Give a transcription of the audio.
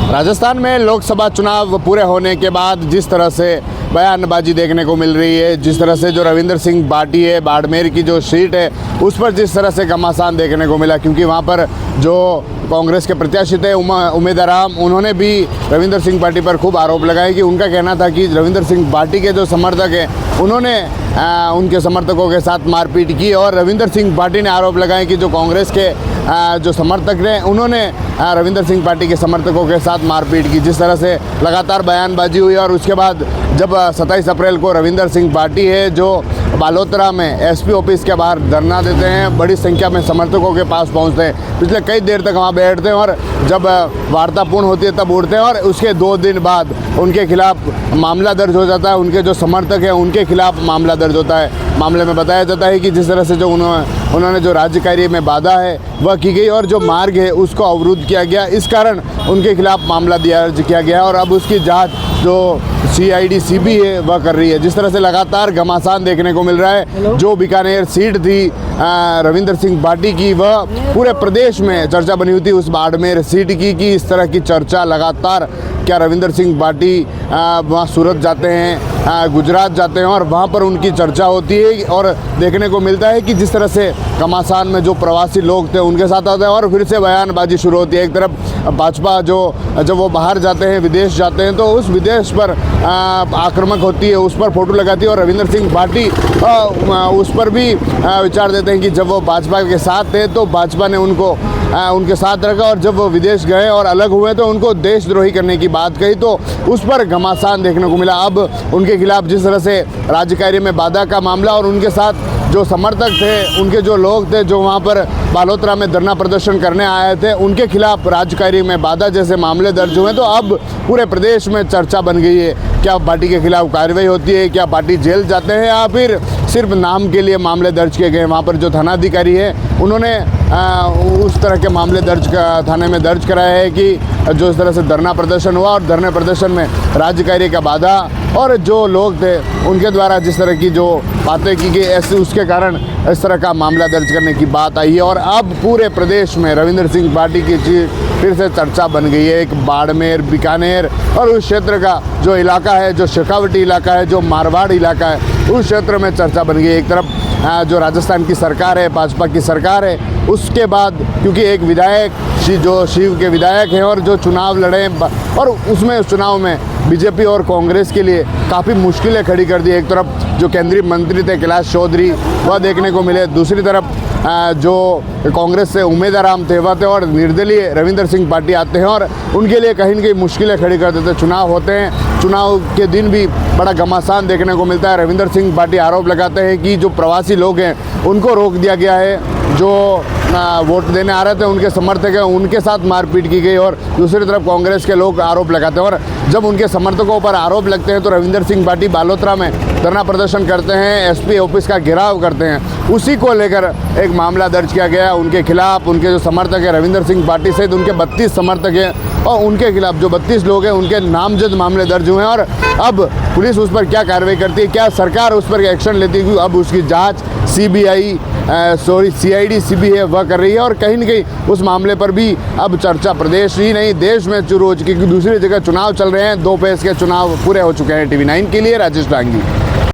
राजस्थान में लोकसभा चुनाव पूरे होने के बाद जिस तरह से बयानबाजी देखने को मिल रही है, जिस तरह से जो रविंदर सिंह बाटी है, बाड़मेर की जो सीट है उस पर जिस तरह से घमासान देखने को मिला, क्योंकि वहाँ पर जो कांग्रेस के प्रत्याशी थे उमेदवार उन्होंने भी रविंदर सिंह बाटी पर खूब आरोप लगाए कि उनका कहना था कि रविंदर सिंह बाटी के जो समर्थक हैं उन्होंने उनके समर्थकों के साथ मारपीट की, और रविंदर सिंह बाटी ने आरोप लगाए कि जो कांग्रेस के जो समर्थक हैं उन्होंने रविंदर सिंह बाटी के समर्थकों के साथ मारपीट की। जिस तरह से लगातार बयानबाजी हुई और उसके बाद जब 27 अप्रैल को रविंदर सिंह बाटी है जो बालोतरा में एसपी ऑफिस के बाहर धरना देते हैं, बड़ी संख्या में समर्थकों के पास पहुंचते हैं, पिछले कई देर तक वहां बैठते हैं और जब वार्ता पूर्ण होती है तब उठते हैं, और उसके 2 दिन बाद उनके खिलाफ मामला दर्ज हो जाता है। उनके जो समर्थक हैं उनके खिलाफ मामला दर्ज होता है। मामले में बताया जाता है कि जिस तरह से जो उन्होंने जो राज्य कार्य में बाधा है वह की गई और जो मार्ग है उसको अवरुद्ध किया गया, इस कारण उनके खिलाफ मामला दर्ज किया गया और अब उसकी जांच जो CID CB है वह कर रही है। जिस तरह से लगातार घमासान देखने को मिल रहा है, जो बीकानेर सीट थी रविंदर सिंह बाटी की, वह पूरे प्रदेश में चर्चा बनी हुई थी उस बाड़मेर सीट की कि इस तरह की चर्चा लगातार क्या रविंदर सिंह बाटी वहाँ सूरत जाते हैं, गुजरात जाते हैं और वहाँ पर उनकी चर्चा होती है और देखने को मिलता है कि जिस तरह से घमासान में जो प्रवासी लोग थे उनके साथ आते हैं और फिर से बयानबाजी शुरू होती है। एक तरफ भाजपा जो जब वो बाहर जाते हैं, विदेश जाते हैं, तो उस विदेश पर आक्रामक होती है, उस पर फोटो लगाती है और रविंदर सिंह बाटी उस पर भी विचार देते हैं कि जब वो भाजपा के साथ थे तो भाजपा ने उनको उनके साथ रखा और जब वो विदेश गए और अलग हुए तो उनको देशद्रोही करने की बात कही, तो उस पर घमासान देखने को मिला। अब उनके खिलाफ जिस तरह से राज्य कार्य में बाधा का मामला और उनके साथ जो समर्थक थे, उनके जो लोग थे जो वहाँ पर बालोतरा में धरना प्रदर्शन करने आए थे, उनके खिलाफ राज्य कार्य में बाधा जैसे मामले दर्ज हुए, तो अब पूरे प्रदेश में चर्चा बन गई है। क्या पार्टी के खिलाफ कार्रवाई होती है, क्या पार्टी जेल जाते हैं या फिर सिर्फ नाम के लिए मामले दर्ज किए गए। वहाँ पर जो थानाधिकारी है उन्होंने उस तरह के मामले थाने में दर्ज कराया है कि जो इस तरह से धरना प्रदर्शन हुआ और धरने प्रदर्शन में राज्य कार्य का बाधा और जो लोग थे उनके द्वारा जिस तरह की जो बातें की गई ऐसे उसके कारण इस तरह का मामला दर्ज करने की बात आई है। और अब पूरे प्रदेश में रविंदर सिंह बाटी की फिर से चर्चा बन गई है। एक बाड़मेर, बीकानेर और उस क्षेत्र का जो इलाका है, जो शेखावटी इलाका है, जो मारवाड़ इलाका है, उस क्षेत्र में चर्चा बन गई है। एक तरफ जो राजस्थान की सरकार है, भाजपा की सरकार है, उसके बाद क्योंकि एक विधायक जो शिव के विधायक हैं और जो चुनाव लड़े और उसमें उस चुनाव में बीजेपी और कांग्रेस के लिए काफ़ी मुश्किलें खड़ी कर दी। एक तरफ जो केंद्रीय मंत्री थे कैलाश चौधरी वह देखने को मिले, दूसरी तरफ जो कांग्रेस से उमेदवार थे वह थे और निर्दलीय रविंदर सिंह बाटी आते हैं और उनके लिए कहीं न कहीं मुश्किलें खड़ी कर देते। चुनाव होते हैं, चुनाव के दिन भी बड़ा घमासान देखने को मिलता है। रविंदर सिंह बाटी आरोप लगाते हैं कि जो प्रवासी लोग हैं उनको रोक दिया गया है, जो वोट देने आ रहे थे उनके समर्थक हैं उनके साथ मारपीट की गई, और दूसरी तरफ कांग्रेस के लोग आरोप लगाते हैं। और जब उनके समर्थकों पर आरोप लगते हैं तो रविंदर सिंह बाटी बालोतरा में धरना प्रदर्शन करते हैं, एसपी ऑफिस का घेराव करते हैं। उसी को लेकर एक मामला दर्ज किया गया उनके खिलाफ। उनके जो समर्थक हैं रविंदर सिंह बाटी सहित उनके 32 समर्थक हैं और उनके खिलाफ जो 32 लोग हैं उनके नामजद मामले दर्ज हुए हैं। और अब पुलिस उस पर क्या कार्रवाई करती है, क्या सरकार उस पर एक्शन लेती है, अब उसकी जाँच CID CB है वह कर रही है। और कहीं न कहीं उस मामले पर भी अब चर्चा प्रदेश ही नहीं देश में शुरू हो चुकी, क्योंकि दूसरी जगह चुनाव चल रहे हैं। 2 फेज के चुनाव पूरे हो चुके हैं। TV9 के लिए राजेश डांगी।